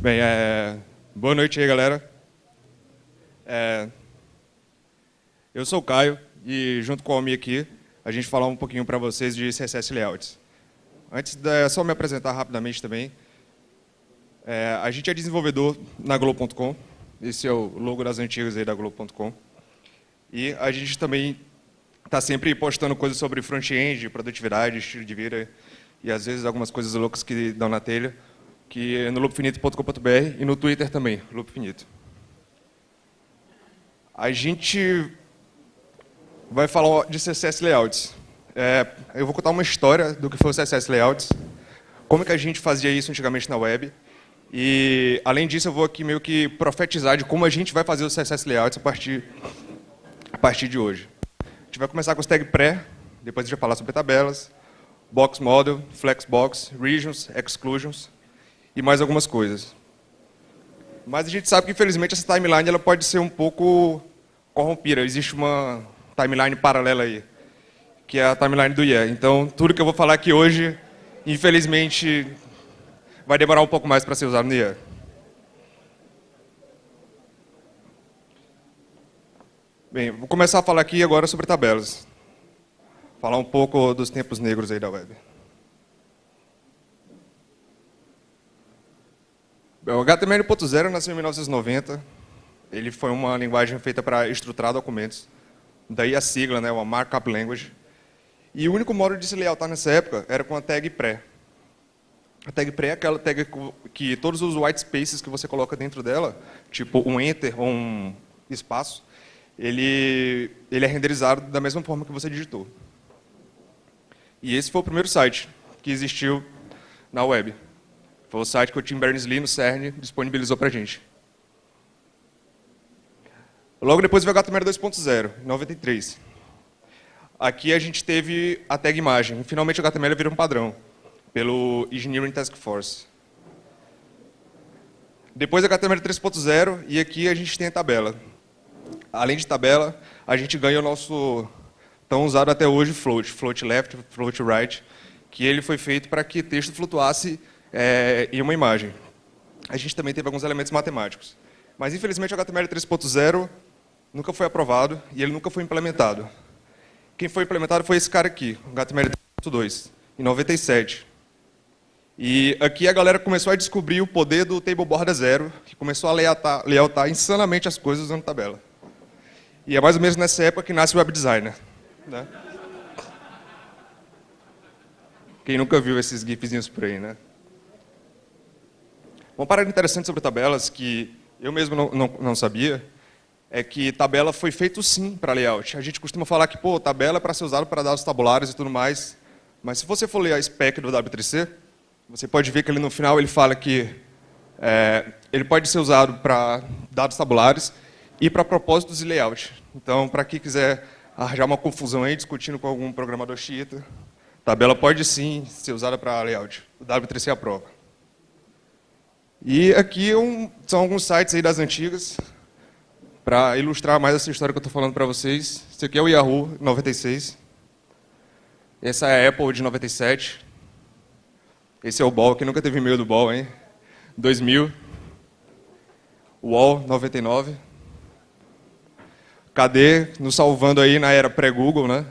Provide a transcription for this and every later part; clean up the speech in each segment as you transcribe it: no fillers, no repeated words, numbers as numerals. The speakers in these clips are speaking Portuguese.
Bem, boa noite aí, galera. Eu sou o Caio e, junto com a Almi aqui, a gente falar um pouquinho para vocês de CSS Layouts. Antes, só me apresentar rapidamente também. A gente é desenvolvedor na Globo.com. Esse é o logo das antigas aí da Globo.com. E a gente também está sempre postando coisas sobre front-end, produtividade, estilo de vida e, às vezes, algumas coisas loucas que dão na telha, que é no loopfinito.com.br e no Twitter também, Loopfinito. A gente vai falar de CSS Layouts. Eu vou contar uma história do que foi o CSS Layouts, como que a gente fazia isso antigamente na web, e, além disso, eu vou aqui meio que profetizar de como a gente vai fazer o CSS Layouts a partir de hoje. A gente vai começar com os tag pré, depois a gente vai falar sobre tabelas, box model, flexbox, regions, exclusions, e mais algumas coisas. Mas a gente sabe que, infelizmente, essa timeline ela pode ser um pouco corrompida. Existe uma timeline paralela aí, que é a timeline do IE. Então, tudo que eu vou falar aqui hoje, infelizmente, vai demorar um pouco mais para ser usado no IE. Bem, vou começar a falar aqui agora sobre tabelas. Falar um pouco dos tempos negros aí da web. O HTML.0 nasceu em 1990. Ele foi uma linguagem feita para estruturar documentos. Daí a sigla, né, uma Markup Language. E o único modo de se layoutar nessa época era com a tag pré. A tag pré é aquela tag que todos os white spaces que você coloca dentro dela, tipo um enter ou um espaço, ele é renderizado da mesma forma que você digitou. E esse foi o primeiro site que existiu na web. Foi o site que o Tim Berners-Lee, no CERN, disponibilizou para a gente. Logo depois veio o HTML 2.0, em 93. Aqui a gente teve a tag imagem. Finalmente o HTML virou um padrão, pelo Engineering Task Force. Depois o HTML 3.0, e aqui a gente tem a tabela. Além de tabela, a gente ganha o nosso tão usado até hoje float left, float right, que ele foi feito para que texto flutuasse em uma imagem. A gente também teve alguns elementos matemáticos. Mas, infelizmente, o HTML 3.0 nunca foi aprovado e ele nunca foi implementado. Quem foi implementado foi esse cara aqui, o HTML 3.2, em 97. E aqui a galera começou a descobrir o poder do table borda zero, que começou a layoutar insanamente as coisas usando tabela. E é mais ou menos nessa época que nasce o web designer, né? Quem nunca viu esses gifzinhos por aí, né? Uma parada interessante sobre tabelas, que eu mesmo não sabia, é que tabela foi feito sim para layout. A gente costuma falar que, tabela é para ser usado para dados tabulares e tudo mais, mas se você for ler a spec do W3C, você pode ver que ali no final ele fala que ele pode ser usado para dados tabulares e para propósitos de layout. Então, para quem quiser arranjar uma confusão aí, discutindo com algum programador xiita, tabela pode sim ser usada para layout. O W3C aprova. E aqui são alguns sites aí das antigas, para ilustrar mais essa história que eu estou falando para vocês. Esse aqui é o Yahoo, 96. Essa é a Apple, de 97. Esse é o Ball, quem nunca teve e-mail do Ball, hein? 2000. UOL, 99. Cadê? Nos salvando aí na era pré-Google, né?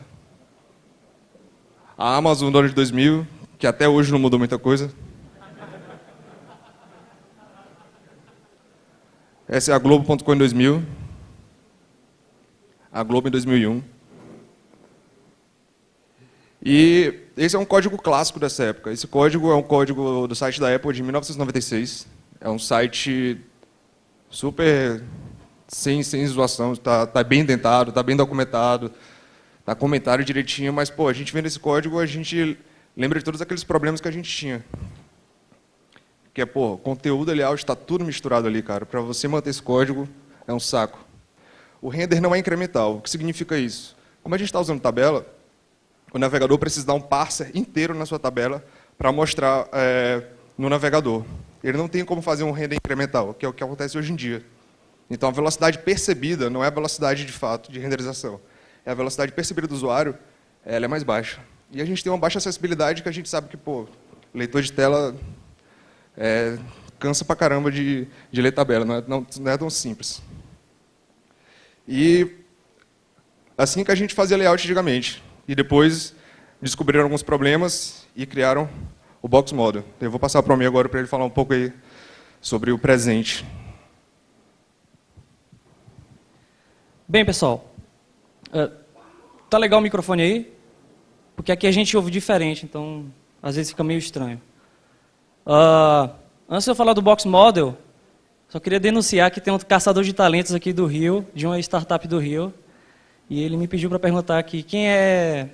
A Amazon, do ano de 2000, que até hoje não mudou muita coisa. Essa é a Globo.com em 2000. A Globo em 2001. E esse é um código clássico dessa época. Esse código é um código do site da Apple de 1996. É um site super sem zoação. Está bem indentado, está bem documentado, está comentado direitinho. Mas, a gente vendo esse código, a gente lembra de todos aqueles problemas que a gente tinha. Que é, conteúdo e layout está tudo misturado ali, cara. Para você manter esse código, é um saco. O render não é incremental. O que significa isso? Como a gente está usando tabela, o navegador precisa dar um parser inteiro na sua tabela para mostrar no navegador. Ele não tem como fazer um render incremental, que é o que acontece hoje em dia. Então, a velocidade percebida não é a velocidade de fato de renderização. É a velocidade percebida do usuário, ela é mais baixa. E a gente tem uma baixa acessibilidade que a gente sabe que, leitor de tela cansa pra caramba de ler tabela, não é tão simples. E assim que a gente fazia layout antigamente. E depois descobriram alguns problemas e criaram o Box Model. Eu vou passar para o Almir agora para ele falar um pouco aí sobre o presente. Bem, pessoal, tá legal o microfone aí? Porque aqui a gente ouve diferente, então às vezes fica meio estranho. Antes de eu falar do Box Model, só queria denunciar que tem um caçador de talentos aqui do Rio, de uma startup do Rio, e ele me pediu para perguntar aqui, quem é...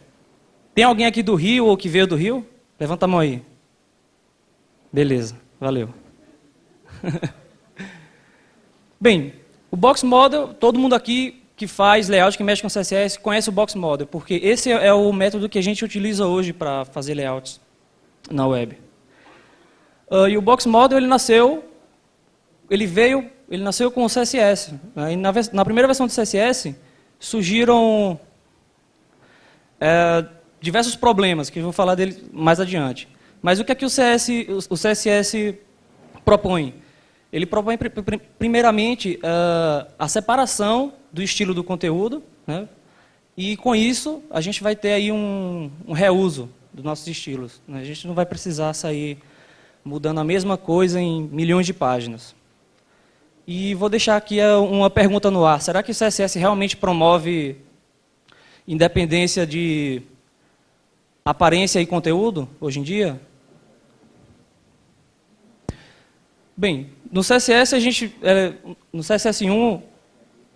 Tem alguém aqui do Rio ou que veio do Rio? Levanta a mão aí. Beleza, valeu. Bem, o Box Model, todo mundo aqui que faz layout, que mexe com CSS, conhece o Box Model, porque esse é o método que a gente utiliza hoje para fazer layouts na web. E o Box Model, ele nasceu com o CSS. Né? Na primeira versão do CSS, surgiram diversos problemas, que eu vou falar dele mais adiante. Mas o que é que o CSS propõe? Ele propõe, primeiramente, a separação do estilo do conteúdo, né? E, com isso, a gente vai ter aí um reuso dos nossos estilos. Né? A gente não vai precisar sair mudando a mesma coisa em milhões de páginas. E vou deixar aqui uma pergunta no ar. Será que o CSS realmente promove independência de aparência e conteúdo, hoje em dia? Bem, no CSS, no CSS1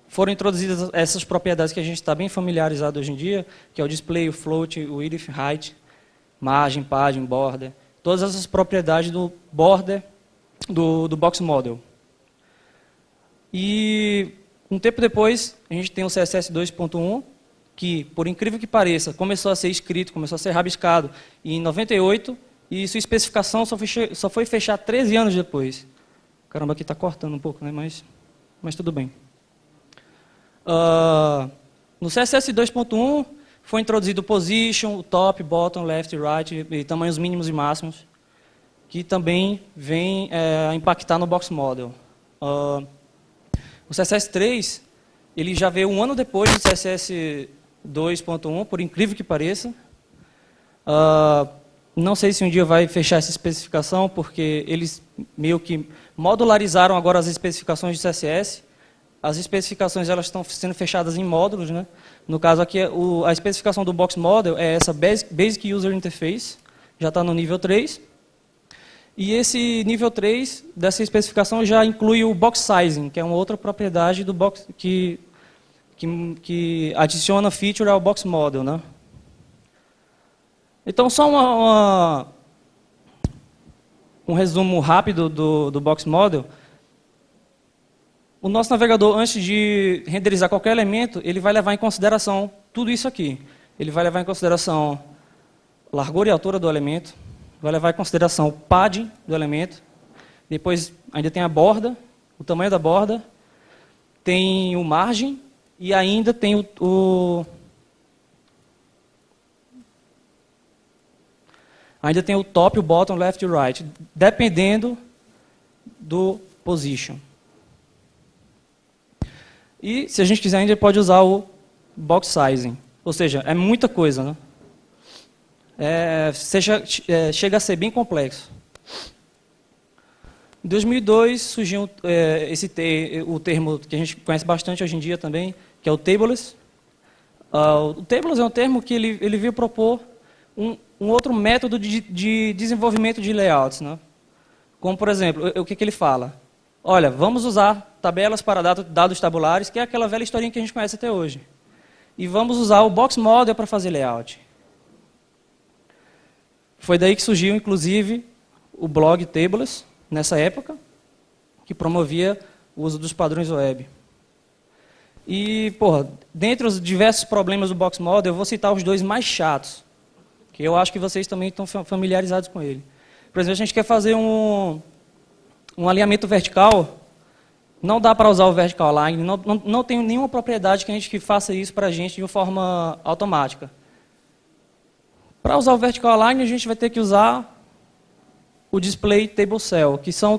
foram introduzidas essas propriedades que a gente está bem familiarizado hoje em dia, que é o display, o float, o width, height, margem, página, border. Todas essas propriedades do border do Box Model. E um tempo depois, a gente tem o CSS 2.1, que, por incrível que pareça, começou a ser escrito, começou a ser rabiscado em 98, e sua especificação só foi fechar 13 anos depois. Caramba, aqui está cortando um pouco, né? Mas tudo bem. No CSS 2.1 foi introduzido o position, o top, bottom, left, right, e tamanhos mínimos e máximos, que também vem a impactar no Box Model. O CSS 3, ele já veio um ano depois do CSS 2.1, por incrível que pareça. Não sei se um dia vai fechar essa especificação, porque eles meio que modularizaram agora as especificações de CSS. As especificações elas estão sendo fechadas em módulos, né? No caso aqui, a especificação do Box Model é essa Basic User Interface, já está no nível 3. E esse nível 3 dessa especificação já inclui o Box Sizing, que é uma outra propriedade do Box que adiciona feature ao Box Model, né? Então, só um resumo rápido do Box Model. O nosso navegador, antes de renderizar qualquer elemento, ele vai levar em consideração tudo isso aqui. Ele vai levar em consideração largura e altura do elemento, vai levar em consideração o padding do elemento, depois ainda tem a borda, o tamanho da borda, tem o margem e ainda tem ainda tem o top, o bottom, left e right, dependendo do position. E, se a gente quiser, ainda pode usar o box sizing. Ou seja, é muita coisa, né? Chega a ser bem complexo. Em 2002, surgiu o termo que a gente conhece bastante hoje em dia também, que é o tableless. O tableless é um termo que ele veio propor um outro método de desenvolvimento de layouts, né? Como, por exemplo, o que ele fala? Olha, vamos usar tabelas para dados tabulares, que é aquela velha historinha que a gente conhece até hoje. E vamos usar o Box Model para fazer layout. Foi daí que surgiu, inclusive, o blog Tableless, nessa época, que promovia o uso dos padrões web. E, dentre os diversos problemas do Box Model, eu vou citar os dois mais chatos, que eu acho que vocês também estão familiarizados com ele. Por exemplo, a gente quer fazer um alinhamento vertical, não dá para usar o vertical align, não tem nenhuma propriedade que faça isso para a gente de uma forma automática. Para usar o vertical align, a gente vai ter que usar o display table cell, que são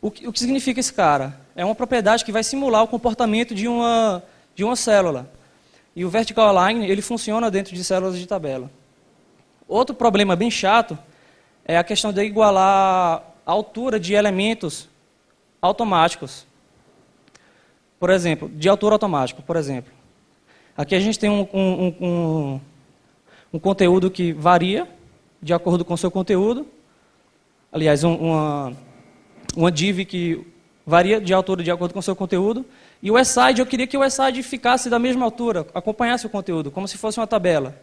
O que significa esse cara? É uma propriedade que vai simular o comportamento de uma célula. E o Vertical Align, ele funciona dentro de células de tabela. Outro problema bem chato é a questão de igualar a altura de elementos automáticos. Por exemplo, de autor automático, por exemplo. Aqui a gente tem um conteúdo que varia de acordo com o seu conteúdo. Aliás, uma div que varia de altura de acordo com o seu conteúdo. E o aside, eu queria que o aside ficasse da mesma altura, acompanhasse o conteúdo, como se fosse uma tabela.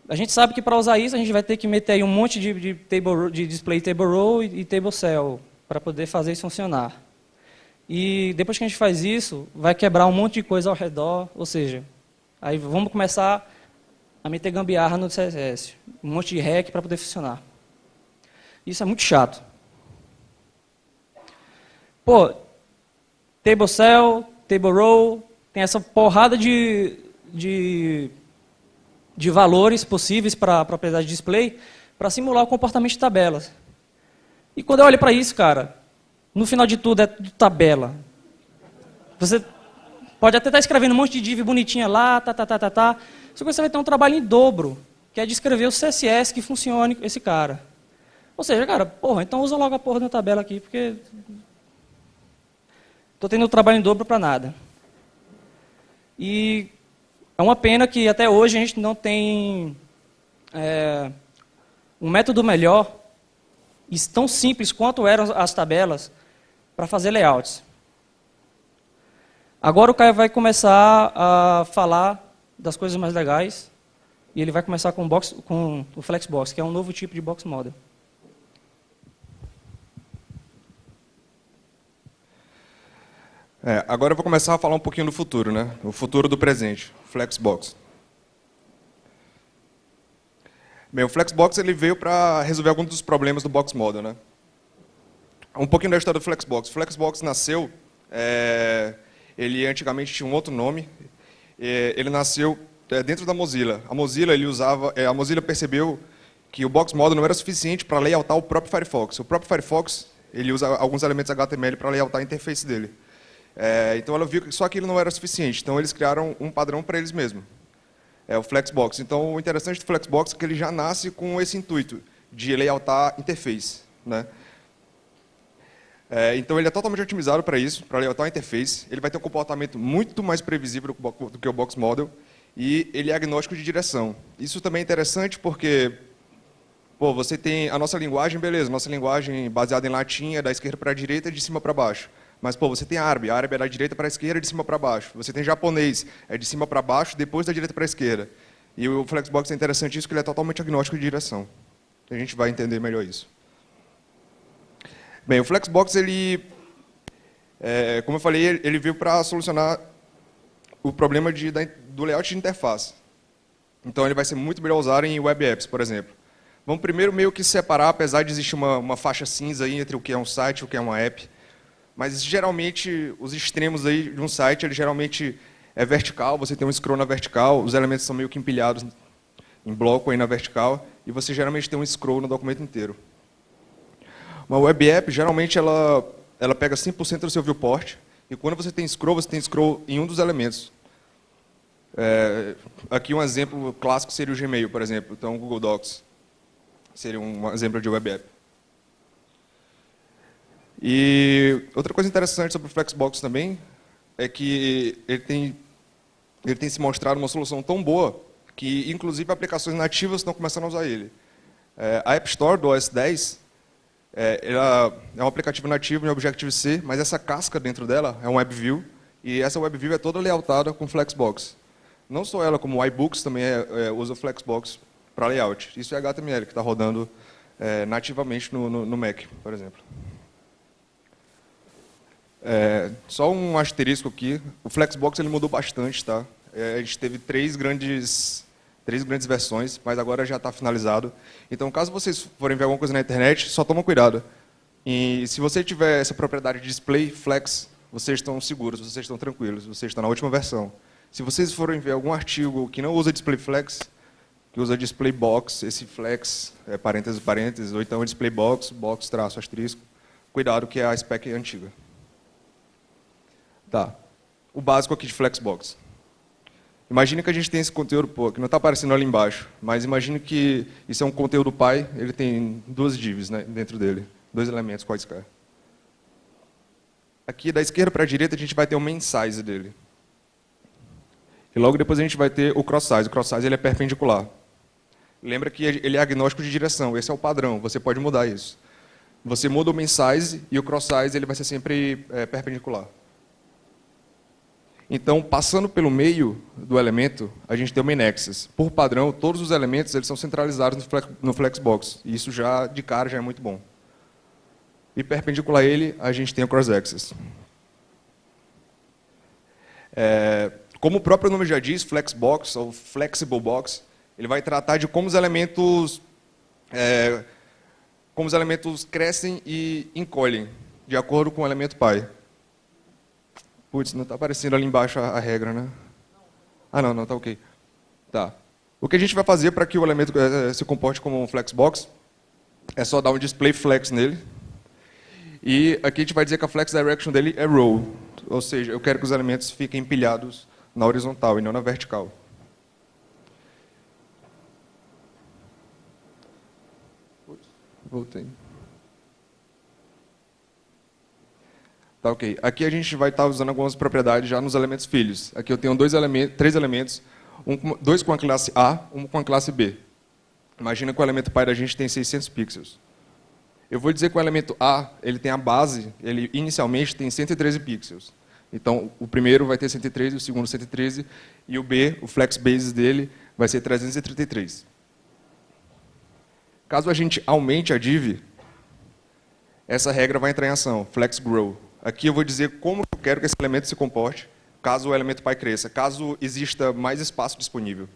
A gente sabe que para usar isso, a gente vai ter que meter aí um monte de display table row e table cell para poder fazer isso funcionar. E depois que a gente faz isso, vai quebrar um monte de coisa ao redor, ou seja, aí vamos começar a meter gambiarra no CSS, um monte de hack para poder funcionar. Isso é muito chato. Pô, table cell, table row, tem essa porrada de valores possíveis para a propriedade de display para simular o comportamento de tabelas. E quando eu olho para isso, cara, no final de tudo é tudo tabela. Você pode até estar escrevendo um monte de div bonitinha lá, só que você vai ter um trabalho em dobro, que é de escrever o CSS que funcione esse cara. Ou seja, cara, porra, então usa logo a porra da tabela aqui, porque estou tendo trabalho em dobro para nada. E é uma pena que até hoje a gente não tem um método melhor e tão simples quanto eram as tabelas para fazer layouts. Agora o Caio vai começar a falar das coisas mais legais e ele vai começar com o Flexbox, que é um novo tipo de box model. Agora eu vou começar a falar um pouquinho do futuro, né? O futuro do presente, Flexbox. Bem, o Flexbox ele veio para resolver alguns dos problemas do box model, né? Um pouquinho da história do Flexbox. O Flexbox nasceu, ele antigamente tinha um outro nome. Ele nasceu dentro da Mozilla. A Mozilla percebeu que o box model não era suficiente para layoutar o próprio Firefox. O próprio Firefox ele usa alguns elementos HTML para layoutar a interface dele. Então ela viu que só aquilo não era suficiente. Então eles criaram um padrão para eles mesmos. O Flexbox. Então o interessante do Flexbox é que ele já nasce com esse intuito de layoutar interface, né? Então ele é totalmente otimizado para isso, para layoutar a interface. Ele vai ter um comportamento muito mais previsível do que o box model e ele é agnóstico de direção. Isso também é interessante porque você tem a nossa linguagem, beleza, nossa linguagem baseada em latim é da esquerda para a direita e de cima para baixo. Mas, você tem árabe é da direita para a esquerda e de cima para baixo. Você tem japonês, é de cima para baixo, depois da direita para a esquerda. E o Flexbox é interessante isso, que ele é totalmente agnóstico de direção. A gente vai entender melhor isso. Bem, o Flexbox, como eu falei, ele veio para solucionar o problema do layout de interface. Então, ele vai ser muito melhor usado em web apps, por exemplo. Vamos primeiro meio que separar, apesar de existir uma faixa cinza aí entre o que é um site e o que é uma app. Mas, geralmente, os extremos aí de um site, ele geralmente é vertical, você tem um scroll na vertical, os elementos são meio que empilhados em bloco aí na vertical, e você geralmente tem um scroll no documento inteiro. Uma web app, geralmente, ela pega 100% do seu viewport, e quando você tem scroll em um dos elementos. Aqui um exemplo clássico seria o Gmail, por exemplo. Então, o Google Docs seria um exemplo de web app. E outra coisa interessante sobre o Flexbox também é que ele tem se mostrado uma solução tão boa que, inclusive, aplicações nativas estão começando a usar ele. A App Store do OS X ela é um aplicativo nativo em Objective-C, mas essa casca dentro dela é um WebView, e essa WebView é toda layoutada com Flexbox. Não só ela, como o iBooks também usa o Flexbox para layout. Isso é HTML, que está rodando nativamente no Mac, por exemplo. Só um asterisco aqui, o Flexbox ele mudou bastante, tá? A gente teve três grandes versões, mas agora já está finalizado. Então, caso vocês forem ver alguma coisa na internet, só tomem cuidado. E se você tiver essa propriedade de display flex, vocês estão seguros, vocês estão tranquilos, vocês estão na última versão. Se vocês forem ver algum artigo que não usa display flex, que usa display box, esse flex, parênteses, ou então display box, traço, asterisco, cuidado, que é a spec antiga. Tá. O básico aqui de Flexbox. Imagina que a gente tem esse conteúdo, pô, que não está aparecendo ali embaixo, mas imagine que isso é um conteúdo pai, ele tem 2 divs, né, dentro dele, 2 elementos quaisquer. Aqui da esquerda para a direita a gente vai ter o main size dele. E logo depois a gente vai ter o cross size. O cross size ele é perpendicular. Lembra que ele é agnóstico de direção, esse é o padrão, você pode mudar isso. Você muda o main size e o cross size ele vai ser sempre perpendicular. Então, passando pelo meio do elemento, a gente tem o main axis. Por padrão, todos os elementos eles são centralizados no Flexbox. E isso já, de cara, já é muito bom. E perpendicular a ele, a gente tem o cross axis. Como o próprio nome já diz, Flexbox, ou Flexible Box, ele vai tratar de como os elementos crescem e encolhem, de acordo com o elemento pai. Putz, não está aparecendo ali embaixo a regra, né? Ah, não, está ok. Tá. O que a gente vai fazer para que o elemento se comporte como um flexbox é só dar um display flex nele. E aqui a gente vai dizer que a flex direction dele é row. Ou seja, eu quero que os elementos fiquem empilhados na horizontal e não na vertical. Putz, voltei. Tá, ok. Aqui a gente vai estar usando algumas propriedades já nos elementos filhos. Aqui eu tenho 3 elementos, 2 com a classe A, um com a classe B. Imagina que o elemento pai da gente tem 600 pixels. Eu vou dizer que o elemento A, ele tem a base, ele inicialmente tem 113 pixels. Então, o primeiro vai ter 113, o segundo 113, e o B, o flex basis dele, vai ser 333. Caso a gente aumente a div, essa regra vai entrar em ação, flex grow. Aqui eu vou dizer como eu quero que esse elemento se comporte, caso o elemento pai cresça, caso exista mais espaço disponível.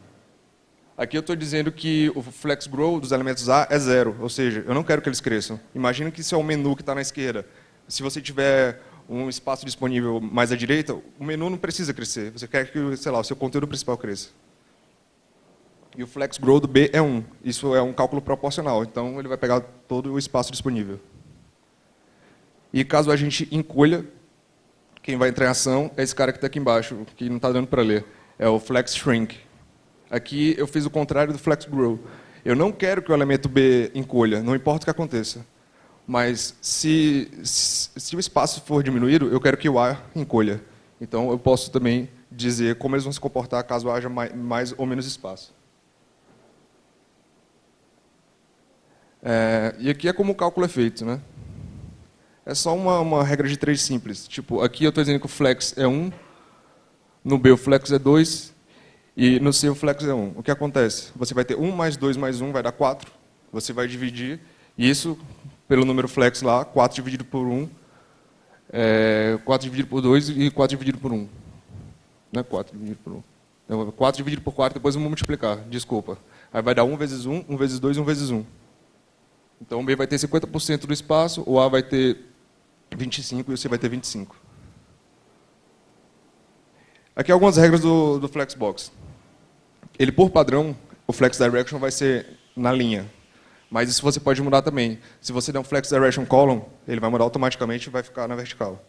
Aqui eu estou dizendo que o flex grow dos elementos A é 0, ou seja, eu não quero que eles cresçam. Imagina que isso é o menu que está na esquerda. Se você tiver um espaço disponível mais à direita, o menu não precisa crescer. Você quer que, sei lá, o seu conteúdo principal cresça. E o flex grow do B é 1. Isso é um cálculo proporcional, então ele vai pegar todo o espaço disponível. E caso a gente encolha, quem vai entrar em ação é esse cara que está aqui embaixo, que não está dando para ler. É o flex shrink. Aqui eu fiz o contrário do flex grow. Eu não quero que o elemento B encolha, não importa o que aconteça. Mas se o espaço for diminuído, eu quero que o A encolha. Então eu posso também dizer como eles vão se comportar caso haja mais ou menos espaço. E aqui é como o cálculo é feito, né? É só uma regra de 3 simples. Tipo, aqui eu estou dizendo que o flex é 1, no B o flex é 2, e no C o flex é 1. O que acontece? Você vai ter 1 mais 2 mais 1 vai dar 4. Você vai dividir isso pelo número flex lá, 4 dividido por 1, 4 dividido por 2 e 4 dividido por 1. Não é 4 dividido por 1. Então, 4 dividido por 4, depois eu vou multiplicar, desculpa. Aí vai dar 1 vezes 1, 1 vezes 2 e 1 vezes 1. Então o B vai ter 50% do espaço, o A vai ter 25 e o C vai ter 25. Aqui algumas regras do Flexbox. Ele, por padrão, o Flex Direction vai ser na linha. Mas isso você pode mudar também. Se você der um Flex Direction Column, ele vai mudar automaticamente e vai ficar na vertical.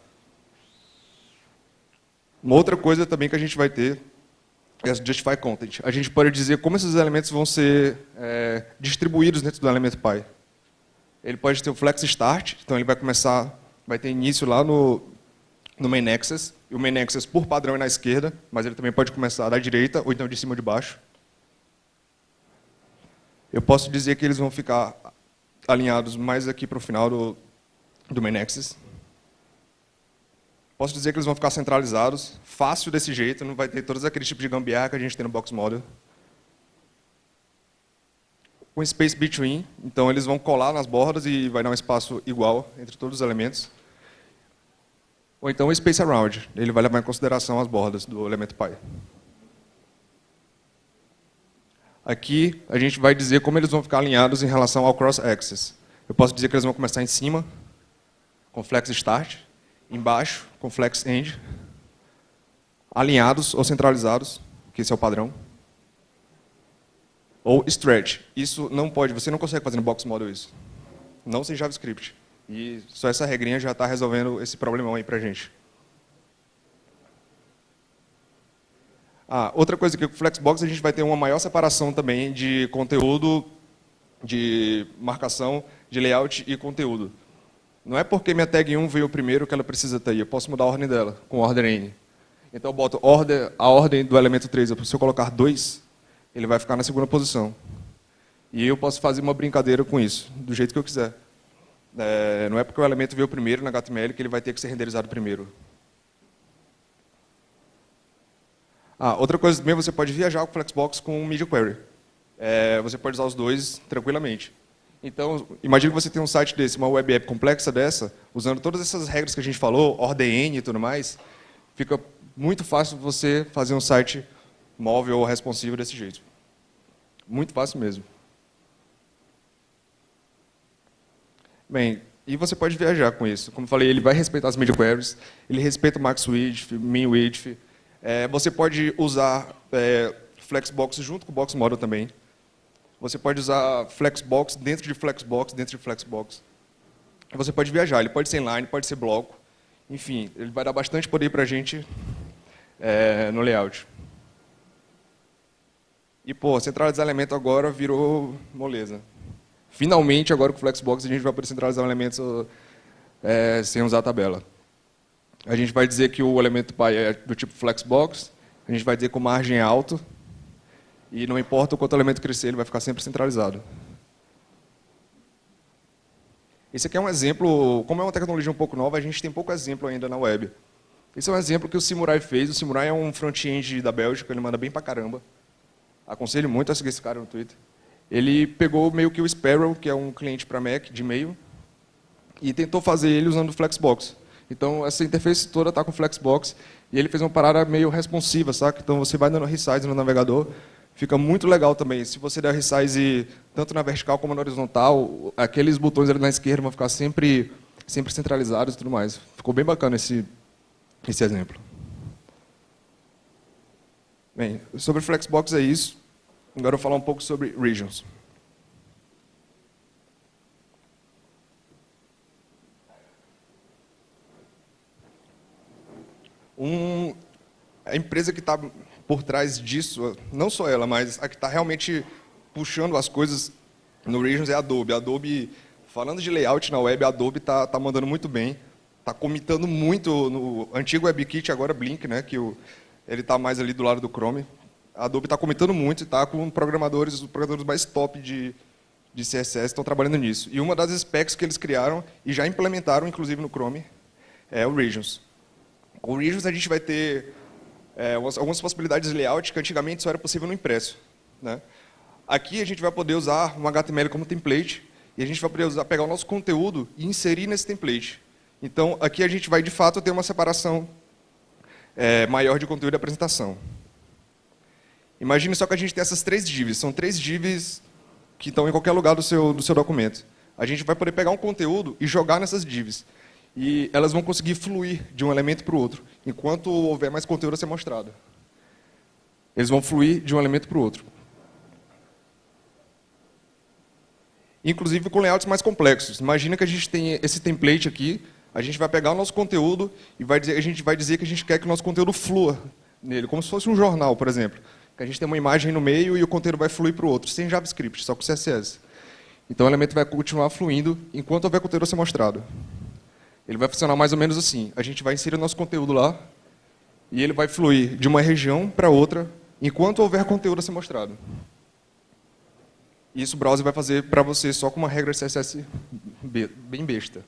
Uma outra coisa também que a gente vai ter é a Justify Content. A gente pode dizer como esses elementos vão ser distribuídos dentro do elemento pi. Ele pode ter o Flex Start, então ele vai ter início lá no main axis. E o main axis, por padrão, é na esquerda, mas ele também pode começar da direita ou então de cima ou de baixo. Eu posso dizer que eles vão ficar alinhados mais aqui para o final do main axis. Posso dizer que eles vão ficar centralizados, fácil desse jeito, não vai ter todos aqueles tipos de gambiarra que a gente tem no Box Model. Com Space Between, então eles vão colar nas bordas e vai dar um espaço igual entre todos os elementos. Ou então o Space Around, ele vai levar em consideração as bordas do elemento pi. Aqui a gente vai dizer como eles vão ficar alinhados em relação ao cross-axis. Eu posso dizer que eles vão começar em cima, com Flex Start, embaixo, com Flex End, alinhados ou centralizados, que esse é o padrão. Ou Stretch. Isso não pode, você não consegue fazer no Box Model isso. Não sem JavaScript. E só essa regrinha já está resolvendo esse problemão aí para a gente. Outra coisa que com o Flexbox a gente vai ter uma maior separação também de conteúdo, de marcação, de layout e conteúdo. Não é porque minha tag 1 veio primeiro que ela precisa estar aí. Eu posso mudar a ordem dela com order N. Então eu boto a ordem do elemento 3. Se eu colocar 2, ele vai ficar na segunda posição. E eu posso fazer uma brincadeira com isso, do jeito que eu quiser. Não é porque o elemento veio primeiro na HTML que ele vai ter que ser renderizado primeiro. Outra coisa também, você pode viajar com o Flexbox com o Media Query. Você pode usar os dois tranquilamente. Então, imagine que você tem um site desse, uma web app complexa dessa, usando todas essas regras que a gente falou, ordem N e tudo mais, fica muito fácil você fazer um site móvel ou responsivo desse jeito. Muito fácil mesmo. Bem, e você pode viajar com isso. Como eu falei, ele vai respeitar as media queries, ele respeita o max width, min width. Você pode usar Flexbox junto com o Box Model também. Você pode usar Flexbox dentro de Flexbox, dentro de Flexbox. Você pode viajar, ele pode ser inline, pode ser bloco. Enfim, ele vai dar bastante poder para a gente no layout. E, centralizar elemento agora virou moleza. Finalmente, agora com o Flexbox, a gente vai poder centralizar elementos sem usar a tabela. A gente vai dizer que o elemento pai é do tipo Flexbox, a gente vai dizer que o margem é alto, e não importa o quanto o elemento crescer, ele vai ficar sempre centralizado. Esse aqui é um exemplo, como é uma tecnologia um pouco nova, a gente tem pouco exemplo ainda na web. Esse é um exemplo que o Samurai fez. O Samurai é um front-end da Bélgica, ele manda bem pra caramba. Aconselho muito a seguir esse cara no Twitter. Ele pegou meio que o Sparrow, que é um cliente para Mac de e-mail, e tentou fazer ele usando o Flexbox. Então, essa interface toda está com o Flexbox, e ele fez uma parada meio responsiva, saca? Então, você vai dando resize no navegador, fica muito legal também. Se você der resize tanto na vertical como na horizontal, aqueles botões ali na esquerda vão ficar sempre centralizados e tudo mais. Ficou bem bacana esse exemplo. Bem, sobre o Flexbox é isso. Agora eu vou falar um pouco sobre regions. A empresa que está por trás disso, não só ela, mas a que está realmente puxando as coisas no Regions é a Adobe. A Adobe, falando de layout na web, a Adobe está mandando muito bem. Está comitando muito no antigo WebKit, agora Blink, né, que ele está mais ali do lado do Chrome. A Adobe está comitando muito e está com os programadores mais top de CSS estão trabalhando nisso. E uma das specs que eles criaram e já implementaram, inclusive no Chrome, é o Regions. Com o Regions a gente vai ter algumas possibilidades de layout que antigamente só era possível no impresso, né? Aqui a gente vai poder usar um HTML como template e a gente vai poder pegar o nosso conteúdo e inserir nesse template. Então, aqui a gente vai, de fato, ter uma separação maior de conteúdo e apresentação. Imagine só que a gente tem essas 3 divs. São 3 divs que estão em qualquer lugar do seu documento. A gente vai poder pegar um conteúdo e jogar nessas divs. E elas vão conseguir fluir de um elemento para o outro, enquanto houver mais conteúdo a ser mostrado. Eles vão fluir de um elemento para o outro. Inclusive com layouts mais complexos. Imagina que a gente tem esse template aqui, a gente vai pegar o nosso conteúdo e a gente vai dizer que a gente quer que o nosso conteúdo flua nele, como se fosse um jornal, por exemplo. Que a gente tem uma imagem no meio e o conteúdo vai fluir para o outro, sem JavaScript, só com CSS. Então o elemento vai continuar fluindo enquanto houver conteúdo a ser mostrado. Ele vai funcionar mais ou menos assim. A gente vai inserir o nosso conteúdo lá e ele vai fluir de uma região para outra enquanto houver conteúdo a ser mostrado. Isso o browser vai fazer para você só com uma regra CSS bem besta.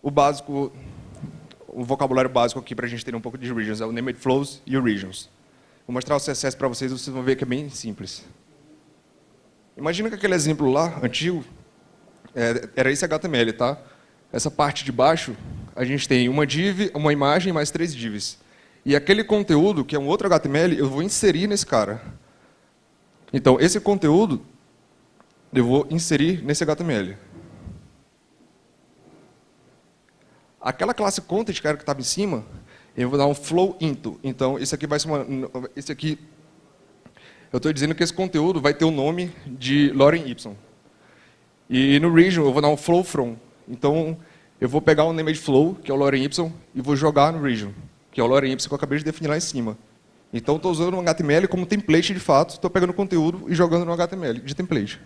O vocabulário básico aqui para a gente ter um pouco de regions é o named flows e o regions. Vou mostrar o CSS para vocês vão ver que é bem simples. Imagina que aquele exemplo lá, antigo, era esse HTML, tá? Essa parte de baixo, a gente tem uma div, uma imagem, mais 3 divs. E aquele conteúdo, que é um outro HTML, eu vou inserir nesse cara. Então, esse conteúdo, eu vou inserir nesse HTML. Aquela classe content, que era que estava em cima, eu vou dar um flow into. Então, esse aqui vai ser esse aqui, eu estou dizendo que esse conteúdo vai ter o nome de Lorem Y. E no region, eu vou dar um flow from. Então, eu vou pegar um name flow, que é o lorem ipsum, e vou jogar no region, que é o lorem ipsum que eu acabei de definir lá em cima. Então, estou usando um HTML como template de fato, estou pegando conteúdo e jogando no HTML de template.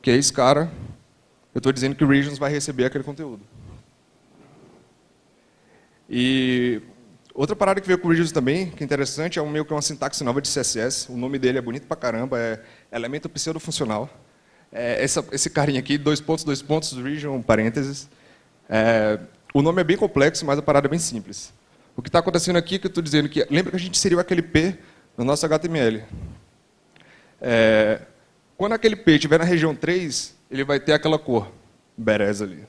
Que é esse cara, eu estou dizendo que o regions vai receber aquele conteúdo. E outra parada que veio com o regions também, que é interessante, é meio que uma sintaxe nova de CSS. O nome dele é bonito pra caramba, é elemento pseudofuncional. Esse carinha aqui, dois pontos, region, parênteses. O nome é bem complexo, mas a parada é bem simples. O que está acontecendo aqui é que eu estou dizendo que... Lembra que a gente inseriu aquele P no nosso HTML. Quando aquele P estiver na região 3, ele vai ter aquela cor, berez ali.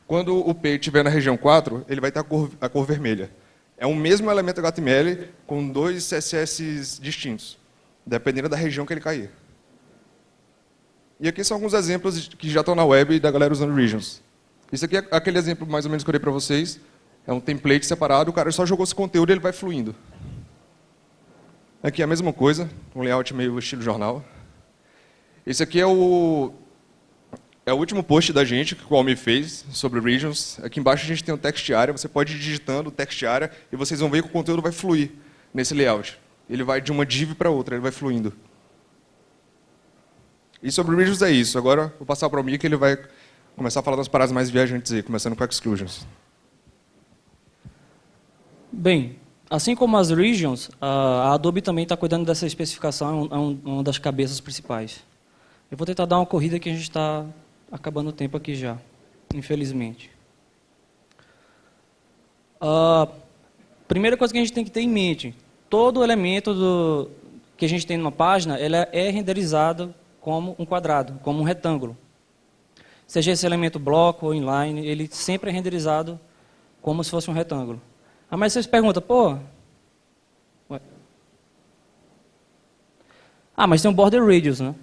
Quando o P estiver na região 4, ele vai ter a cor vermelha. É o mesmo elemento HTML com dois CSS distintos, dependendo da região que ele cair. E aqui são alguns exemplos que já estão na web da galera usando regions. Isso aqui é aquele exemplo mais ou menos que eu dei para vocês. É um template separado, o cara só jogou esse conteúdo e ele vai fluindo. Aqui é a mesma coisa, um layout meio estilo jornal. Esse aqui é o último post da gente que o Almi fez sobre regions. Aqui embaixo a gente tem o text area, você pode ir digitando o text area e vocês vão ver que o conteúdo vai fluir nesse layout. Ele vai de uma div para outra, ele vai fluindo. E sobre regions é isso. Agora vou passar para o Almi que ele vai começar a falar das paradas mais viajantes aí, começando com exclusions. Bem, assim como as regions, a Adobe também está cuidando dessa especificação, é uma das cabeças principais. Eu vou tentar dar uma corrida que a gente está acabando o tempo aqui já, infelizmente. Primeira coisa que a gente tem que ter em mente, todo elemento que a gente tem numa página, ele é renderizado como um quadrado, como um retângulo. Seja esse elemento bloco ou inline, ele sempre é renderizado como se fosse um retângulo. Mas vocês perguntam, pô... mas tem um border radius, né?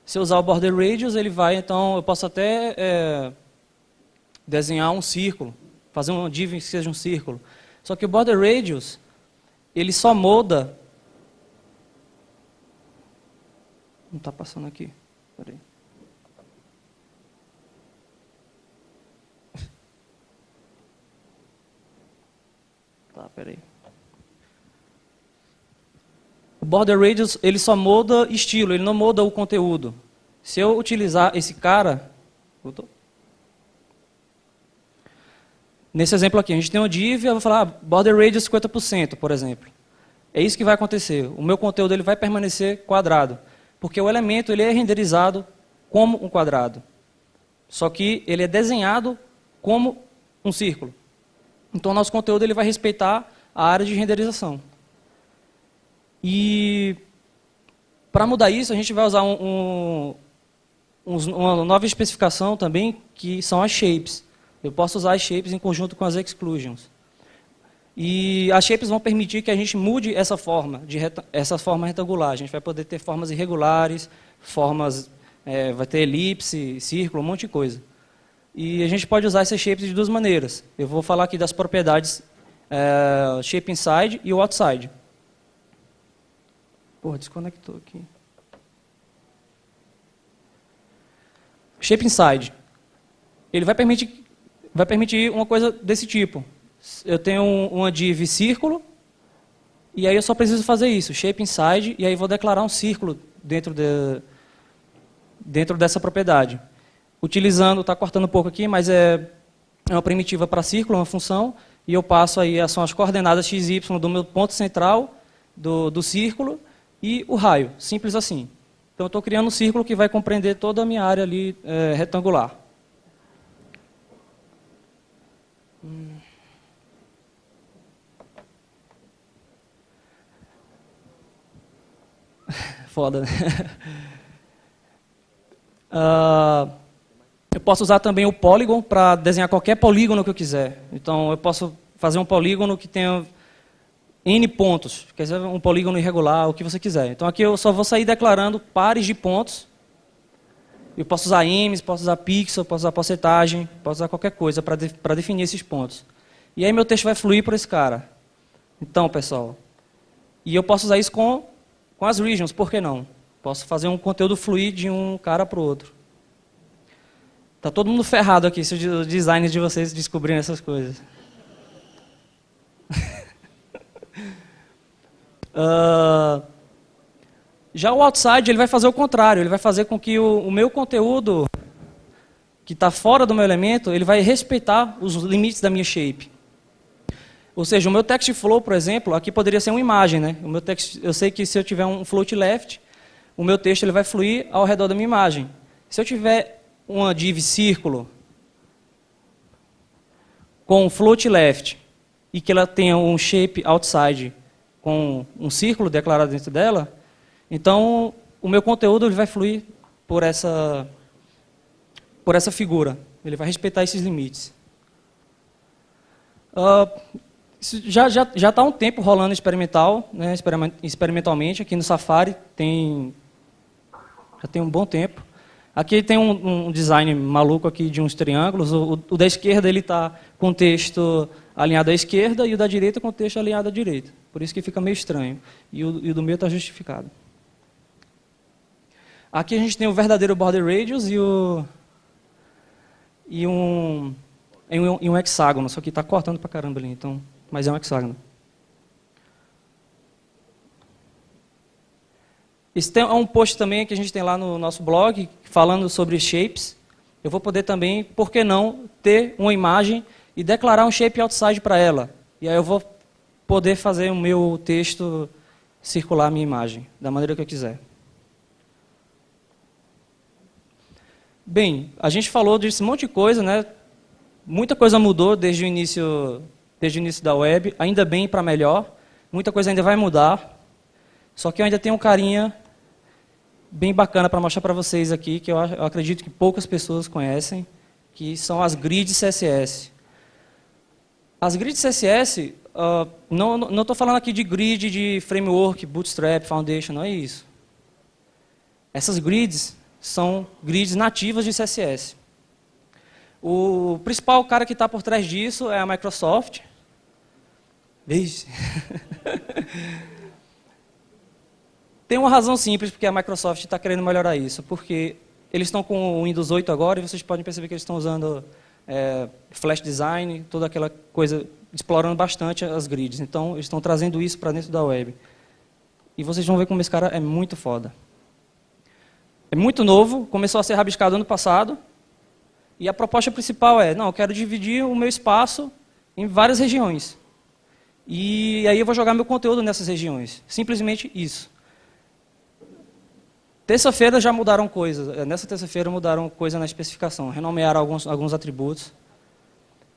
Se eu usar o border radius, ele vai, então, eu posso até desenhar um círculo, fazer um div que seja um círculo. Só que o border radius, ele só muda... Não está passando aqui. Peraí. Tá, peraí. O border radius, ele só muda estilo, ele não muda o conteúdo. Se eu utilizar esse cara... Nesse exemplo aqui, a gente tem um div, eu vou falar border radius 50%, por exemplo. É isso que vai acontecer. O meu conteúdo ele vai permanecer quadrado. Porque o elemento ele é renderizado como um quadrado. Só que ele é desenhado como um círculo. Então, o nosso conteúdo ele vai respeitar a área de renderização. E, para mudar isso, a gente vai usar uma nova especificação também, que são as shapes. Eu posso usar as shapes em conjunto com as exclusions. E as shapes vão permitir que a gente mude essa forma retangular. A gente vai poder ter formas irregulares, vai ter elipse, círculo, um monte de coisa. E a gente pode usar essas shapes de duas maneiras. Eu vou falar aqui das propriedades shape inside e o outside. Porra, desconectou aqui. Shape inside. Ele vai permitir uma coisa desse tipo. Eu tenho uma div círculo, e aí eu só preciso fazer isso, shape inside, e aí vou declarar um círculo dentro dessa propriedade. Utilizando, está cortando um pouco aqui, mas é uma primitiva para círculo, uma função, e eu passo aí, são as coordenadas x e y do meu ponto central do círculo e o raio, simples assim. Então eu estou criando um círculo que vai compreender toda a minha área ali retangular. Foda, né? Eu posso usar também o polygon para desenhar qualquer polígono que eu quiser. Então, eu posso fazer um polígono que tenha N pontos, quer dizer, um polígono irregular, o que você quiser. Então, aqui eu só vou sair declarando pares de pontos. Eu posso usar ems, posso usar pixel, posso usar porcentagem, posso usar qualquer coisa para definir esses pontos. E aí meu texto vai fluir por esse cara. Então, pessoal, e eu posso usar isso com as regions, por que não? Posso fazer um conteúdo fluir de um cara para o outro. Tá todo mundo ferrado aqui se os designers de vocês descobrirem essas coisas. Já o outside ele vai fazer o contrário, ele vai fazer com que o meu conteúdo que está fora do meu elemento, ele vai respeitar os limites da minha shape. Ou seja, o meu text flow, por exemplo, aqui poderia ser uma imagem, né? O meu text, eu sei que se eu tiver um float left, o meu texto ele vai fluir ao redor da minha imagem. Se eu tiver uma div círculo com float left e que ela tenha um shape outside com um círculo declarado dentro dela, então o meu conteúdo ele vai fluir por essa figura. Ele vai respeitar esses limites. Isso já está há um tempo rolando experimental, né, experimentalmente. Aqui no Safari já tem um bom tempo. Aqui tem um design maluco aqui de uns triângulos. O da esquerda ele está com o texto alinhado à esquerda e o da direita com o texto alinhado à direita. Por isso que fica meio estranho. E o do meio está justificado. Aqui a gente tem o verdadeiro border radius e um hexágono. Só que está cortando pra caramba ali, então, mas é um hexágono. Esse é um post também que a gente tem lá no nosso blog, falando sobre shapes. Eu vou poder também, por que não, ter uma imagem e declarar um shape outside para ela. E aí eu vou poder fazer o meu texto circular a minha imagem, da maneira que eu quiser. Bem, a gente falou desse monte de coisa, né? Muita coisa mudou desde o início da web, ainda bem para melhor. Muita coisa ainda vai mudar. Só que eu ainda tenho um carinha bem bacana para mostrar para vocês aqui, que eu acredito que poucas pessoas conhecem, que são as grids CSS. As grids CSS, não estou falando aqui de grid de framework, Bootstrap, Foundation, não é isso. Essas grids são grids nativas de CSS. O principal cara que está por trás disso é a Microsoft. Vixe. Tem uma razão simples porque a Microsoft está querendo melhorar isso, porque eles estão com o Windows 8 agora e vocês podem perceber que eles estão usando Flash Design, toda aquela coisa, explorando bastante as grids. Então, eles estão trazendo isso para dentro da web. E vocês vão ver como esse cara é muito foda. É muito novo, começou a ser rabiscado ano passado, e a proposta principal é, não, eu quero dividir o meu espaço em várias regiões. E aí eu vou jogar meu conteúdo nessas regiões. Simplesmente isso. Terça-feira já mudaram coisas. Nessa terça-feira mudaram coisa na especificação. Renomearam alguns atributos.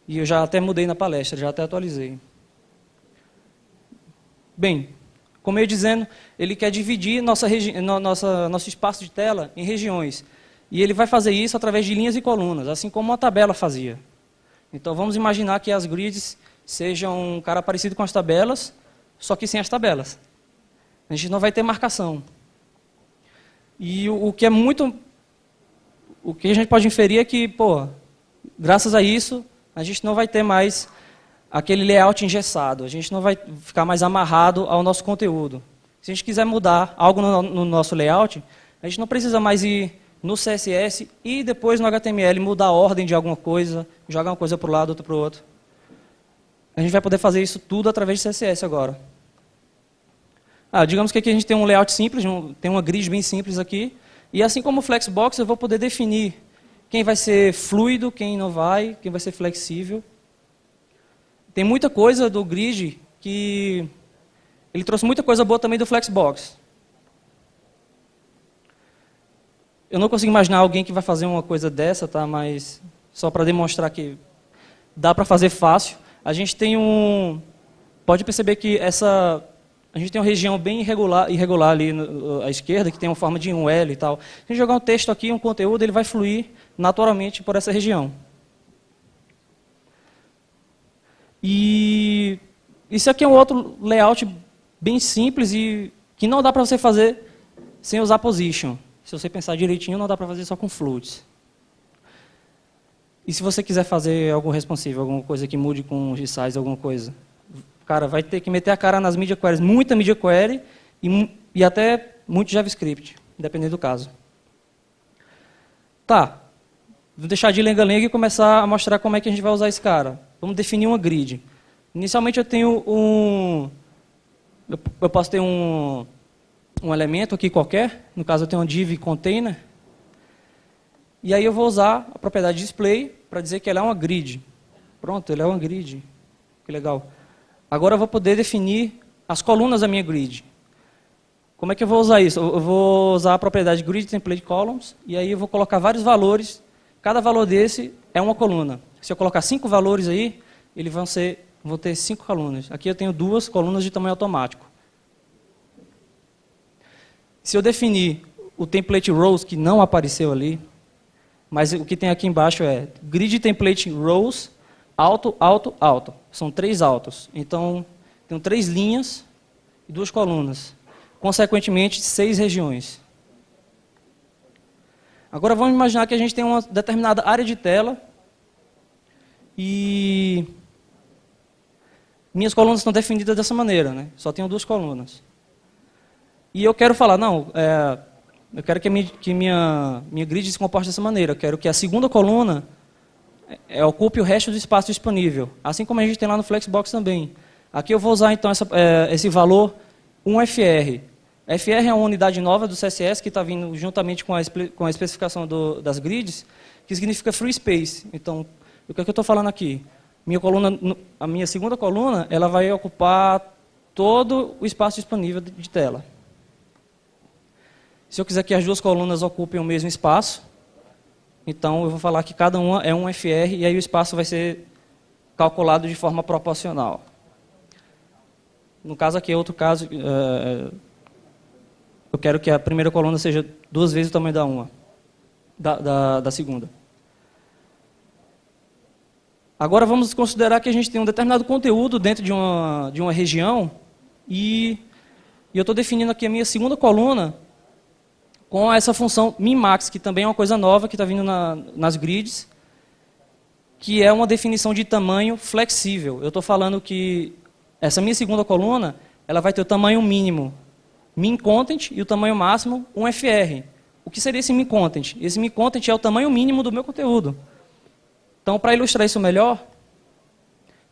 E eu já até mudei na palestra, já até atualizei. Bem, como eu ia dizendo, ele quer dividir nosso espaço de tela em regiões. E ele vai fazer isso através de linhas e colunas, assim como uma tabela fazia. Então vamos imaginar que as grids sejam um cara parecido com as tabelas, só que sem as tabelas. A gente não vai ter marcação. E o que a gente pode inferir é que, pô, graças a isso, a gente não vai ter mais aquele layout engessado, a gente não vai ficar mais amarrado ao nosso conteúdo. Se a gente quiser mudar algo no nosso layout, a gente não precisa mais ir no CSS e depois no HTML mudar a ordem de alguma coisa, jogar uma coisa para o lado, outra para o outro. A gente vai poder fazer isso tudo através de CSS agora. Digamos que aqui a gente tem um layout simples, tem uma grid bem simples aqui, e assim como o Flexbox eu vou poder definir quem vai ser fluido, quem não vai, quem vai ser flexível. Tem muita coisa do grid que ele trouxe muita coisa boa também do Flexbox. Eu não consigo imaginar alguém que vai fazer uma coisa dessa, tá? Mas só para demonstrar que dá para fazer fácil. A gente tem pode perceber que a gente tem uma região bem irregular ali à esquerda, que tem uma forma de um L e tal. Se a gente jogar um texto aqui, um conteúdo, ele vai fluir naturalmente por essa região. E isso aqui é um outro layout bem simples e que não dá para você fazer sem usar position. Se você pensar direitinho, não dá para fazer só com floats. E se você quiser fazer algo responsive, alguma coisa que mude com resize, alguma coisa, cara, vai ter que meter a cara nas media queries, muita media query e até muito JavaScript, dependendo do caso. Tá. Vou deixar de lenga-lenga e começar a mostrar como é que a gente vai usar esse cara. Vamos definir uma grid. Inicialmente eu tenho eu posso ter um elemento aqui qualquer, no caso eu tenho um div container, e aí eu vou usar a propriedade display para dizer que ela é uma grid. Pronto, ele é uma grid. Que legal. Agora eu vou poder definir as colunas da minha grid. Como é que eu vou usar isso? Eu vou usar a propriedade grid template columns, e aí eu vou colocar vários valores. Cada valor desse é uma coluna. Se eu colocar 5 valores aí, eles vão ter 5 colunas. Aqui eu tenho 2 colunas de tamanho automático. Se eu definir o template rows, que não apareceu ali, mas o que tem aqui embaixo é grid template rows, alto, alto, alto. São 3 altos. Então, tenho 3 linhas e 2 colunas. Consequentemente, 6 regiões. Agora vamos imaginar que a gente tem uma determinada área de tela e minhas colunas estão definidas dessa maneira, né? Só tenho 2 colunas. E eu quero falar, não, eu quero que minha grid se comporte dessa maneira. Eu quero que a segunda coluna ocupe o resto do espaço disponível, assim como a gente tem lá no Flexbox também. Aqui eu vou usar então esse valor 1FR. FR é uma unidade nova do CSS que está vindo juntamente com a especificação das grids, que significa free space. Então, o que é que eu estou falando aqui? A minha segunda coluna, ela vai ocupar todo o espaço disponível de tela. Se eu quiser que as 2 colunas ocupem o mesmo espaço, então eu vou falar que cada uma é 1FR e aí o espaço vai ser calculado de forma proporcional. No caso aqui é outro caso, eu quero que a primeira coluna seja 2 vezes o tamanho da segunda. Agora vamos considerar que a gente tem um determinado conteúdo dentro de uma região e eu estou definindo aqui a minha segunda coluna com essa função min-max, que também é uma coisa nova que está vindo nas grids, que é uma definição de tamanho flexível. Eu estou falando que essa minha segunda coluna ela vai ter o tamanho mínimo min content e o tamanho máximo 1FR. O que seria esse min content? Esse min content é o tamanho mínimo do meu conteúdo. Então, para ilustrar isso melhor,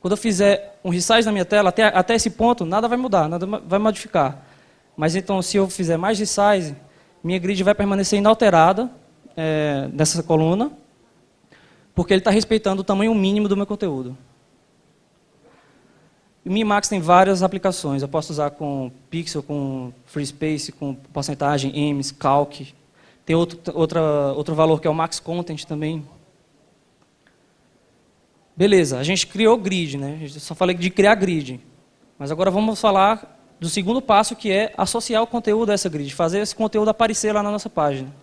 quando eu fizer um resize na minha tela, até esse ponto, nada vai mudar, nada vai modificar. Mas então, se eu fizer mais resize, minha grid vai permanecer inalterada nessa coluna, porque ele está respeitando o tamanho mínimo do meu conteúdo. O min-max tem várias aplicações. Eu posso usar com pixel, com free space, com porcentagem, ems, calc. Tem outro valor que é o max content também. Beleza, a gente criou grid, né? Eu só falei de criar grid. Mas agora vamos falar do segundo passo, que é associar o conteúdo a essa grid, fazer esse conteúdo aparecer lá na nossa página.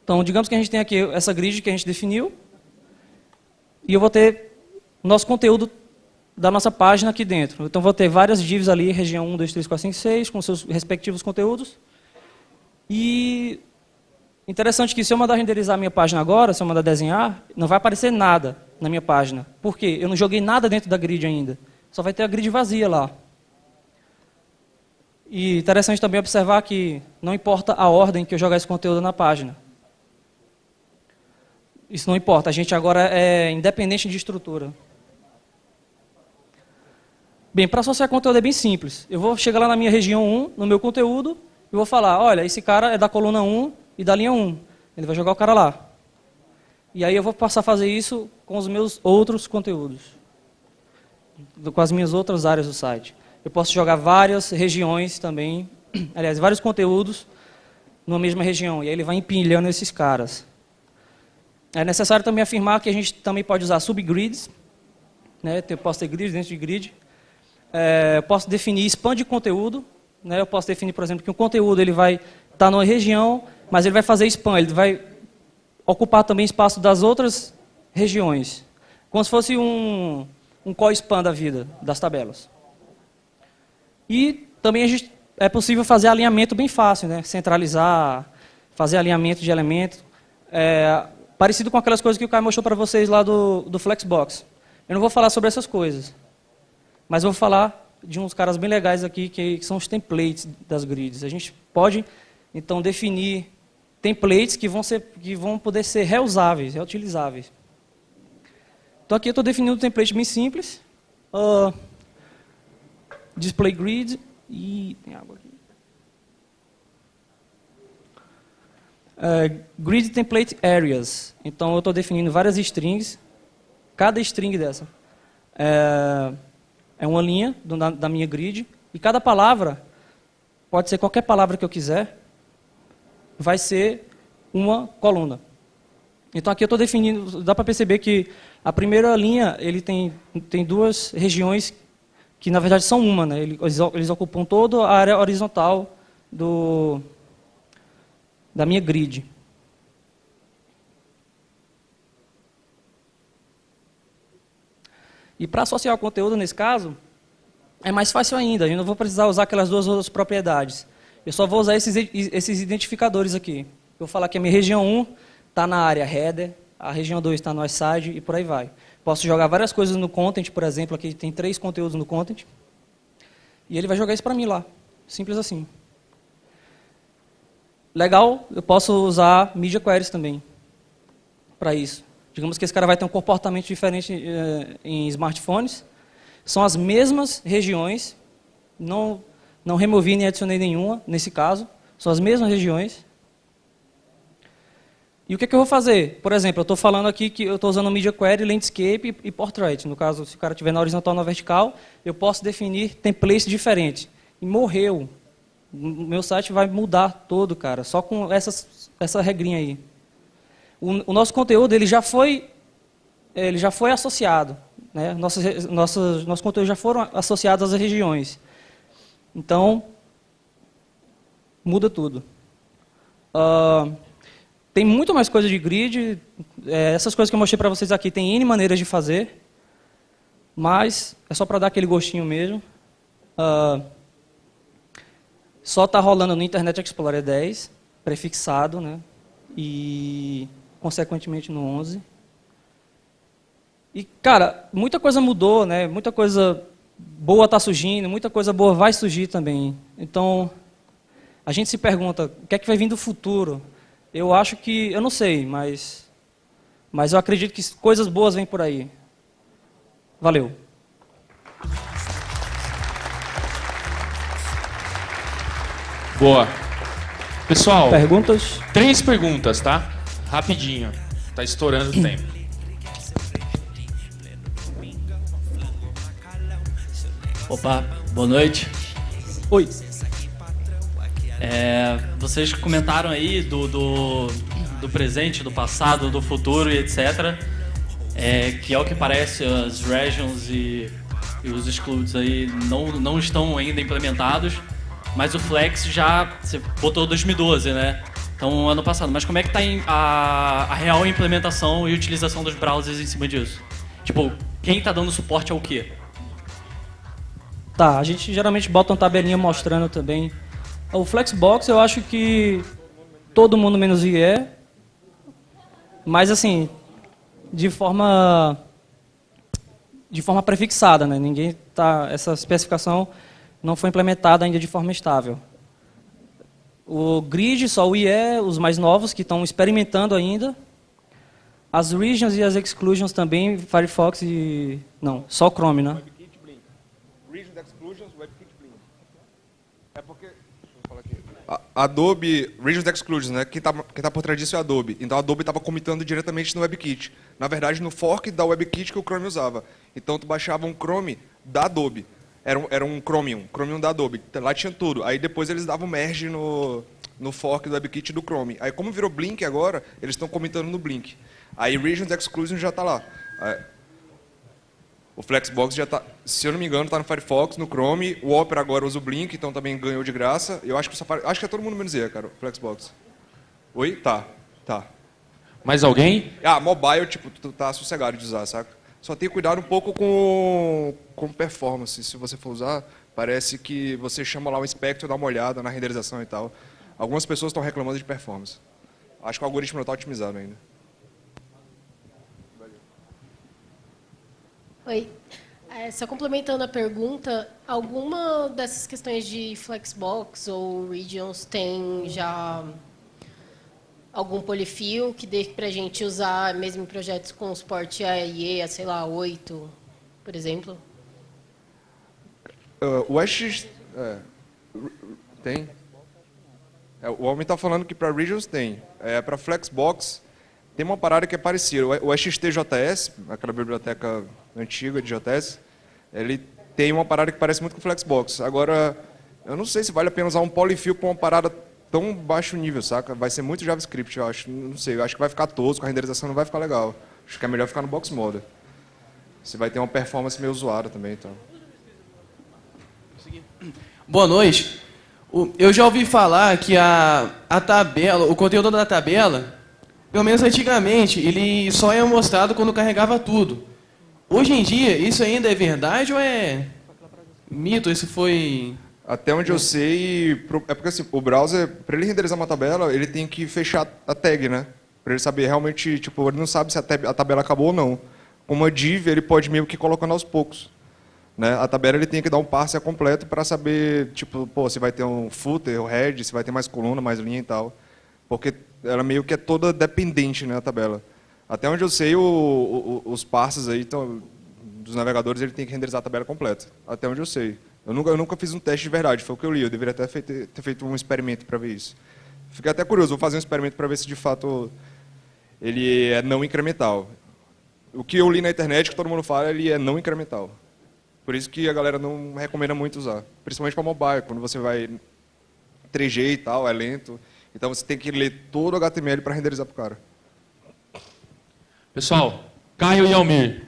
Então, digamos que a gente tem aqui essa grid que a gente definiu, e eu vou ter o nosso conteúdo da nossa página aqui dentro. Então, vou ter várias divs ali, região 1, 2, 3, 4, 5, 6, com seus respectivos conteúdos. E interessante que se eu mandar renderizar a minha página agora, se eu mandar desenhar, não vai aparecer nada na minha página. Por quê? Eu não joguei nada dentro da grid ainda. Só vai ter a grid vazia lá. E interessante também observar que não importa a ordem que eu jogar esse conteúdo na página. Isso não importa, a gente agora é independente de estrutura. Bem, para associar conteúdo é bem simples. Eu vou chegar lá na minha região 1, no meu conteúdo, e vou falar, olha, esse cara é da coluna 1 e da linha 1. Ele vai jogar o cara lá. E aí eu vou passar a fazer isso com os meus outros conteúdos. Com as minhas outras áreas do site. Eu posso jogar várias regiões também, aliás, vários conteúdos numa mesma região. E aí ele vai empilhando esses caras. É necessário também afirmar que a gente também pode usar subgrids. Né? Eu posso ter grids dentro de grid. Eu posso definir span de conteúdo. Né? Eu posso definir, por exemplo, que o conteúdo ele vai estar numa região, mas ele vai fazer span, ele vai ocupar também espaço das outras regiões. Como se fosse um co-span da vida, das tabelas. E também é possível fazer alinhamento bem fácil, né? Centralizar, fazer alinhamento de elementos. Parecido com aquelas coisas que o Caio mostrou para vocês lá do Flexbox. Eu não vou falar sobre essas coisas, mas vou falar de uns caras bem legais aqui, que são os templates das grids. A gente pode Então, definir templates que vão poder ser reusáveis, reutilizáveis. Então, aqui eu estou definindo um template bem simples. Display grid e... tem água aqui. Grid template areas. Então, eu estou definindo várias strings. Cada string dessa é uma linha da minha grid. E cada palavra, pode ser qualquer palavra que eu quiser, vai ser uma coluna. Então, aqui eu estou definindo, dá para perceber que a primeira linha ele tem duas regiões que, na verdade, são uma. Né? Eles ocupam toda a área horizontal da minha grid. E para associar o conteúdo, nesse caso, é mais fácil ainda. Eu não vou precisar usar aquelas duas outras propriedades. Eu só vou usar esses identificadores aqui. Eu vou falar que a minha região 1 está na área header, a região 2 está no side e por aí vai. Posso jogar várias coisas no content, por exemplo, aqui tem 3 conteúdos no content. E ele vai jogar isso para mim lá. Simples assim. Legal, eu posso usar media queries também para isso. Digamos que esse cara vai ter um comportamento diferente em smartphones. São as mesmas regiões, não removi nem adicionei nenhuma nesse caso. São as mesmas regiões. E o que eu vou fazer? Por exemplo, eu estou falando aqui que eu estou usando Media Query, Landscape e Portrait. No caso, se o cara estiver na horizontal ou na vertical, eu posso definir templates diferentes. E morreu. O meu site vai mudar todo, cara, só com essa regrinha aí. O nosso conteúdo ele já foi associado. Né? Nossos conteúdos já foram associados às regiões. Então, muda tudo. Tem muito mais coisa de grid. Essas coisas que eu mostrei para vocês aqui, tem N maneiras de fazer. Mas é só para dar aquele gostinho mesmo. Só está rolando no Internet Explorer 10, prefixado, né? E, consequentemente, no 11. E, cara, muita coisa mudou, né? Muita coisa boa está surgindo, muita coisa boa vai surgir também. Então, a gente se pergunta, o que é que vai vir do futuro? Eu acho que, eu não sei, mas eu acredito que coisas boas vêm por aí. Valeu. Boa. Pessoal, Perguntas? 3 perguntas, tá? Rapidinho. Tá estourando o tempo. Opa, boa noite. Oi. Vocês comentaram aí do presente, do passado, do futuro e etc. Que ao que parece as regions e os excludes aí não estão ainda implementados, mas o Flex você botou 2012, né? Então, ano passado. Mas como é que está a real implementação e utilização dos browsers em cima disso? Tipo, quem está dando suporte ao quê? Tá, a gente geralmente bota uma tabelinha mostrando também. O Flexbox eu acho que todo mundo menos IE, mas assim, de forma prefixada, né? Essa especificação não foi implementada ainda de forma estável. O Grid, só o IE, os mais novos que estão experimentando ainda. As Regions e as Exclusions também, Firefox e... não, só Chrome, né? Regions, Exclusions, WebKit, Blink. É porque... Adobe, Regions Exclusions, né? Quem tá por trás disso é a Adobe. Então a Adobe estava comitando diretamente no WebKit. Na verdade, no fork da WebKit que o Chrome usava. Então tu baixava um Chrome da Adobe. Era um Chromium da Adobe. Lá tinha tudo. Aí depois eles davam merge no fork do WebKit do Chrome. Aí como virou Blink agora, eles estão comitando no Blink. Aí Regions Exclusions já está lá. O Flexbox já está, se eu não me engano, está no Firefox, no Chrome. O Opera agora usa o Blink, então também ganhou de graça. Eu acho que o Safari, acho que é todo mundo menos ele, cara, o Flexbox. Oi? Tá. Mais alguém? Mobile, tipo, tu tá sossegado de usar, saca? Só tem cuidado um pouco com performance. Se você for usar, parece que você chama lá o inspector, dá uma olhada na renderização e tal. Algumas pessoas estão reclamando de performance. Acho que o algoritmo não está otimizado ainda. Oi. Só complementando a pergunta, alguma dessas questões de Flexbox ou Regions tem já algum polyfill que dê para a gente usar mesmo em projetos com suporte a IE, a, sei lá, 8, por exemplo? O X... tem. O homem está falando que para Regions tem. Para Flexbox, tem uma parada que é parecida. O XTJS, aquela biblioteca antiga de JS, ele tem uma parada que parece muito com o Flexbox. Agora, eu não sei se vale a pena usar um polyfill com uma parada tão baixo nível, saca? Vai ser muito JavaScript, eu acho. Não sei, eu acho que vai ficar tosco, a renderização não vai ficar legal. Acho que é melhor ficar no box mode. Você vai ter uma performance meio zoada também, então. Boa noite. Eu já ouvi falar que a tabela, o conteúdo da tabela, pelo menos antigamente, ele só é mostrado quando carregava tudo. Hoje em dia, isso ainda é verdade ou é mito? Isso foi... Até onde eu sei, é porque assim, o browser, para ele renderizar uma tabela, ele tem que fechar a tag, né? Para ele saber realmente, tipo, ele não sabe se a tabela acabou ou não. Com uma div, ele pode meio que ir colocando aos poucos. Né? A tabela ele tem que dar um parser completo para saber, tipo, pô, se vai ter um footer, um head, se vai ter mais coluna, mais linha e tal. Porque ela meio que é toda dependente, né, a tabela. Até onde eu sei, os parsers aí dos navegadores, ele tem que renderizar a tabela completa. Até onde eu sei. Eu nunca fiz um teste de verdade, foi o que eu li. Eu deveria até ter feito um experimento para ver isso. Fiquei até curioso, vou fazer um experimento para ver se de fato ele é não incremental. O que eu li na internet, que todo mundo fala, ele é não incremental. Por isso que a galera não recomenda muito usar. Principalmente para mobile, quando você vai 3G e tal, é lento. Então você tem que ler todo o HTML para renderizar para o cara. Pessoal, Caio e Almir.